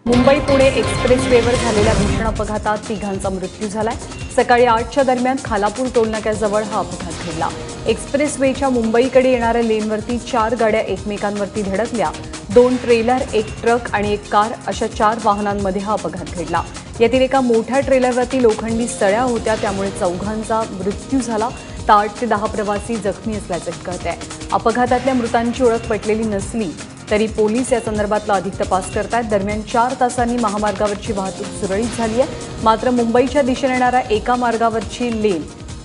मुंबई पुणे एक्सप्रेसवेवर झालेल्या भीषण अपघातात तिघांचा मृत्यू झालाय। सकाळी 8च्या दरम्यान खालापूर टोलनाक्याजवळ हा अपघात घडला। एक्सप्रेसवेच्या मुंबईकडे येणाऱ्या लेनवरती 4 गाड्या एकमेकांवरती धडकल्या। 2 ट्रेलर, 1 ट्रक आणि 1 कार अशा 4 वाहनांमध्ये हा अपघात घडला। यातील एका मोठ्या ट्रेलरवरती लोखंडी सळ्या होत्या, त्यामुळे चौघांचा मृत्यू झाला। 8 ते 10 प्रवासी जखमी असल्याचं कळतंय। अपघातातल्या मृतांची ओळख पटलेली नसली तरी पोलीस या संदर्भातला अधिक तपास करतायत। दरम्यान 4 तासांनी महामार्गावरची वाहतूक सुरळीत झाली आहे। मात्र मुंबईच्या दिशेने येणाऱ्या एका मार्गावरची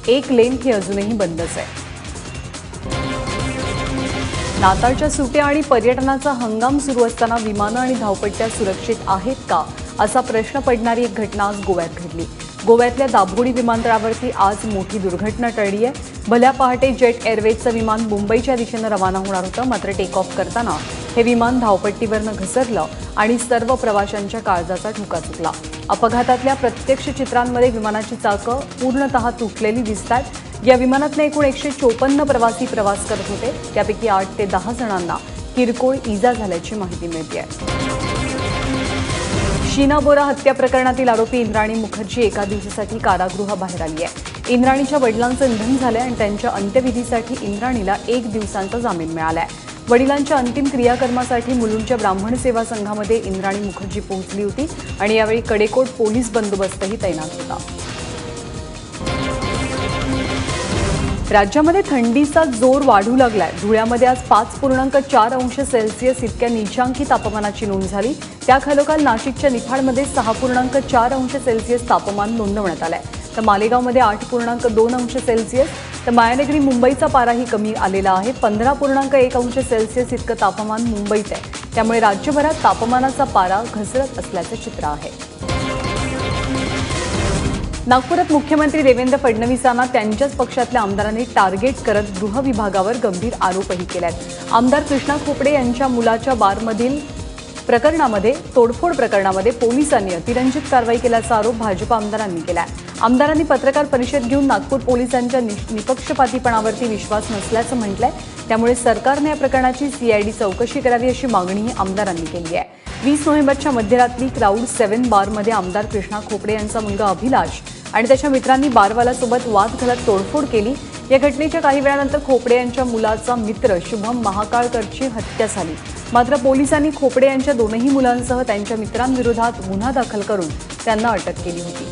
एक लेन ही अजूनही बंदच आहे। नाताळच्या सुट्ट्या आणि पर्यटनाचा हंगाम सुरू असताना विमानं आणि धावपट्ट्या सुरक्षित आहेत का असा प्रश्न पडणारी एक घटना आज गोव्यात घडली। गोव्यातल्या दाभोळी विमानतळावरती आज मोठी दुर्घटना टळली आहे। भल्या पहाटे जेट एअरवेजचं विमान मुंबईच्या दिशेनं रवाना होणार होतं, मात्र टेक ऑफ करताना हे विमान धावपट्टीवरनं घसरलं आणि सर्व प्रवाशांच्या काळजाचा ठोका चुकला। अपघातातल्या प्रत्यक्ष चित्रांमध्ये विमानाची चाकं पूर्णतः तुटलेली दिसतात। या विमानातले एकूण 154 प्रवासी प्रवास करत होते, त्यापैकी 8 ते 10 जणांना किरकोळ इजा झाल्याची माहिती मिळते आहे। शीना बोरा हत्या प्रकरणातील आरोपी इंद्राणी मुखर्जी एका दिवसासाठी कारागृहाबाहेर आली आहे। इंद्राणीच्या वडिलांचं निधन झालंय आणि त्यांच्या अंत्यविधीसाठी इंद्राणीला 1 दिवसांचा जामीन मिळालाय। वडिलांच्या अंतिम क्रियाकर्मासाठी मुलुंडच्या ब्राह्मण सेवा संघामध्ये इंद्राणी मुखर्जी पोहोचली होती आणि यावेळी कडेकोट पोलीस बंदोबस्तही तैनात होता। राज्यामध्ये थंडीचा जोर वाढू लागलाय। धुळ्यामध्ये आज 5.4 अंश सेल्सिअस इतक्या नीचांकी तापमानाची नोंद झाली। त्याखालोखाल नाशिकच्या निफाडमध्ये 6.4 अंश सेल्सिअस तापमान नोंदवण्यात आलंय। तर मालेगावमध्ये 8.2 अंश सेल्सिअस, तर मायानगरी मुंबईचा पाराही कमी आलेला आहे। 15.1 अंश सेल्सिअस इतकं तापमान मुंबईत आहे। त्यामुळे राज्यभरात तापमानाचा पारा घसरत असल्याचं चित्र आहे। नागपुरात मुख्यमंत्री देवेंद्र फडणवीसांना त्यांच्याच पक्षातल्या आमदारांनी टार्गेट करत गृह विभागावर गंभीर आरोपही केलेत। आमदार कृष्णा खोपडे यांच्या मुलाच्या बारमधील प्रकरणामध्ये तोडफोड प्रकरणामध्ये पोलिसांनी अतिरंजित कारवाई केल्याचा आरोप भाजप आमदारांनी केलाय। आमदारांनी पत्रकार परिषद घेऊन नागपूर पोलिसांच्या निपक्षपातीपणावरती विश्वास नसल्याचं म्हटलंय। त्यामुळे सरकारने या प्रकरणाची सीआयडी चौकशी करावी अशी मागणीही आमदारांनी केली आहे। 20 नोव्हेंबरच्या मध्यरात्री क्राऊड 7 बारमध्ये आमदार कृष्णा खोपडे यांचा मुलगा अभिलाष आणि त्याच्या मित्रांनी बारवाल्यासोबत वाद घालत तोडफोड केली। या घटनेच्या काही वेळानंतर खोपडे यांच्या मुलाचा मित्र शुभम महाकाळकरची हत्या झाली। मात्र पोलिसांनी खोपडे यांच्या दोनही मुलांसह त्यांच्या मित्रांविरोधात गुन्हा दाखल करून त्यांना अटक केली होती।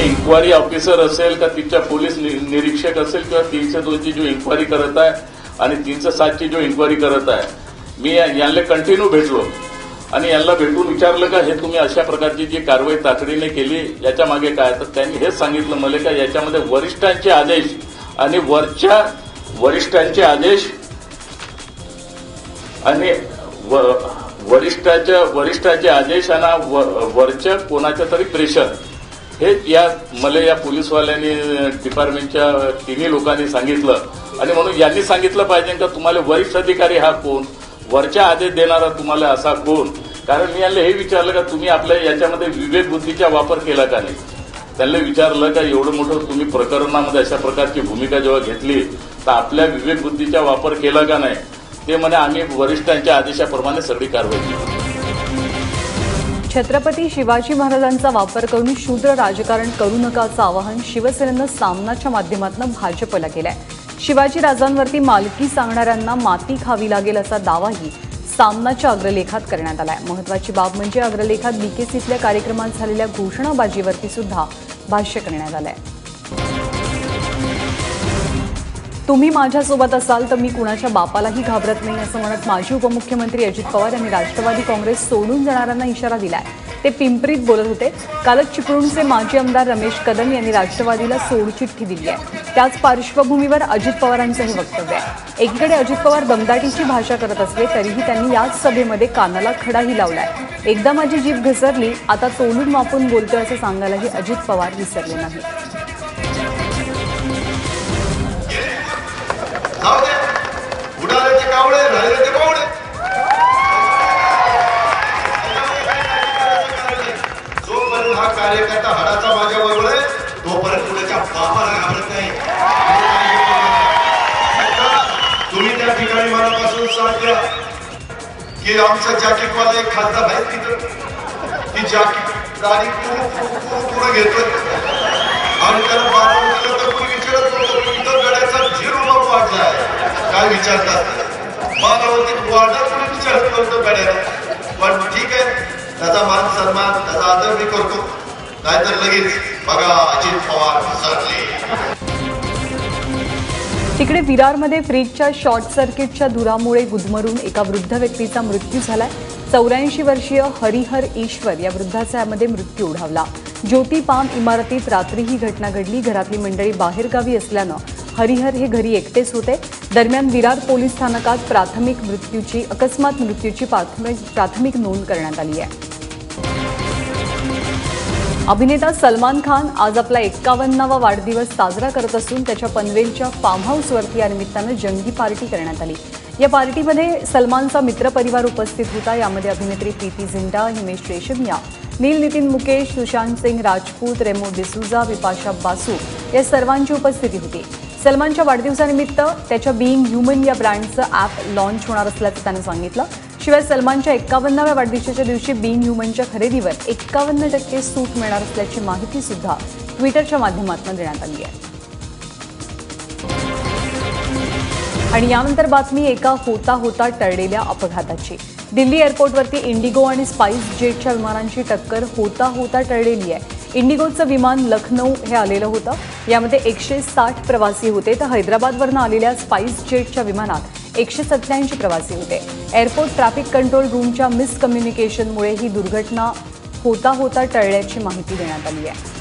इन्क्वायरी ऑफिसर असेल का तिच्या पोलीस निरीक्षक असेल किंवा 302 ची जो इन्क्वायरी करत आहे आणि 307 ची जो इन्क्वायरी करत आहे, मी यांना कंटिन्यू भेटलो आणि यांना भेटून विचारलं का हे तुम्ही अशा प्रकारची जी कारवाई तातडीने केली याच्या मागे काय, तर त्यांनी हेच सांगितलं मला का याच्यामध्ये वरिष्ठांचे आदेश आणि वरच्या वरिष्ठांचे आदेश आणि वरिष्ठाचे आदेश आणि वरच्या कोणाच्या तरी प्रेशर हे मला या पोलीसवाल्यांनी डिपार्टमेंटच्या तिन्ही लोकांनी सांगितलं। आणि म्हणून यांनी सांगितलं पाहिजे का तुम्हाला वरिष्ठ अधिकारी हा कोण, वरच्या आदेश देणारा तुम्हाला असा कोण। कारण मी यांना हे विचारलं का तुम्ही आपल्या याच्यामध्ये विवेक बुद्धीचा वापर केला का नाही। त्यांना विचारलं का एवढं मोठं तुम्ही प्रकरणामध्ये अशा प्रकारची भूमिका जेव्हा घेतली तर आपल्या विवेक बुद्धीचा वापर केला का नाही। ते म्हणे आम्ही वरिष्ठांच्या आदेशाप्रमाणे सगळी कारवाई केली। छत्रपती शिवाजी महाराजांचा वापर करून शूद्र राजकारण करू नका असं आवाहन शिवसेनेनं सामनाच्या माध्यमातून भाजपला केलंय। शिवाजी राजांवरती मालकी सांगणाऱ्यांना माती खावी लागेल असा दावाही सामनाच्या अग्रलेखात करण्यात आलाय। महत्वाची बाब म्हणजे अग्रलेखात बीकेसीतल्या कार्यक्रमात झालेल्या घोषणाबाजीवरती सुद्धा भाष्य करण्यात आलंय। तुम्ही माझ्यासोबत असाल तर मी कुणाच्या बापालाही घाबरत नाही असं म्हणत माजी उपमुख्यमंत्री अजित पवार यांनी राष्ट्रवादी काँग्रेस सोडून जाणाऱ्यांना इशारा दिलाय। ते पिंपरीत बोलत होते। कालच चिपळूणचे माजी आमदार रमेश कदम यांनी राष्ट्रवादीला सोडचिठ्ठी दिली आहे। त्याच पार्श्वभूमीवर अजित पवारांचं हे वक्तव्य आहे। एकीकडे अजित पवार दमदाटीची भाषा करत असले तरीही त्यांनी याच सभेमध्ये कानाला खडाही लावलाय। एकदा माझी जीभ घसरली, आता तोलून मापून बोलतोय असं सांगायलाही अजित पवार विसरले नाही। कार्यकर्ता हाडाचा माझ्या बरोबर आहे तोपर्यंत कुणाच्या बापाला घाबरत नाही। तुम्ही त्या ठिकाणी मनापासून साथ द्या की की आमचा जॅकेटवाला एक खासदार आहे तिथं, ती जॅकेट गाडी पुढे घेतोय आणि त्याला बारा केलं तर कोणी विचारत नव्हतं, इथं गड्याचा 0 वाढलाय, काय विचारतात बारावतीत वाढला कोणी विचारत नव्हतं गड्याला. पण ठीक आहे, त्याचा मान सन्मान त्याचा आदर मी करतो, नाहीतर लगेच बघा अजित पवार सरले. तिकडे विरारमध्ये फ्रीजच्या शॉर्ट सर्किटच्या धुरामुळे गुदमरून एका वृद्ध व्यक्तीचा मृत्यू झालाय. 84 वर्षीय हरिहर ईश्वर या वृद्धाचा यामध्ये मृत्यू ओढावला. ज्योती पाम इमारतीत रात्री ही घटना घडली. घरातली मंडळी बाहेरगावी असल्यानं हरिहर हे घरी एकटेच होते. दरम्यान विरार पोलीस स्थानकात अकस्मात मृत्यूची प्राथमिक नोंद करण्यात आली आहे. अभिनेता सलमान खान आज आपला 51वा वाढदिवस साजरा करत असून त्याच्या पनवेलच्या फार्म हाऊसवरती या निमित्तानं जंगी पार्टी करण्यात आली. या पार्टीमध्ये सलमानचा मित्रपरिवार उपस्थित होता. यामध्ये अभिनेत्री प्रीती झिंटा, हिमेश रेशमिया, नील नितीन मुकेश, सुशांत सिंग राजपूत, रेमो डिसूजा, बिपाशा बासू या सर्वांची उपस्थिती होती. सलमानच्या वाढदिवसानिमित्त त्याच्या बीइंग ह्युमन या ब्रँडचं ॲप लॉन्च होणार असल्याचं त्यानं सांगितलं. शिवाय सलमानच्या 51व्या वाढदिवसाच्या दिवशी बीइंग ह्युमनच्या खरेदीवर 51% सूट मिळणार असल्याची माहिती सुद्धा ट्विटरच्या माध्यमातून देण्यात आली आहे. आणि यानंतर बातमी एका होता टळलेल्या अपघाताची. दिल्ली एअरपोर्टवरती इंडिगो आणि स्पाइस जेटच्या विमानांची टक्कर होता टळलेली आहे. इंडिगोचं विमान लखनौ हे आलेलं होतं. यामध्ये 160 प्रवासी होते, तर हैदराबादवरून आलेल्या स्पाइस जेटच्या विमानात 187 प्रवासी होते. एअरपोर्ट ट्रॅफिक कंट्रोल रूमच्या मिसकम्युनिकेशनमुळे ही दुर्घटना होता टळल्याची माहिती देण्यात आली आहे.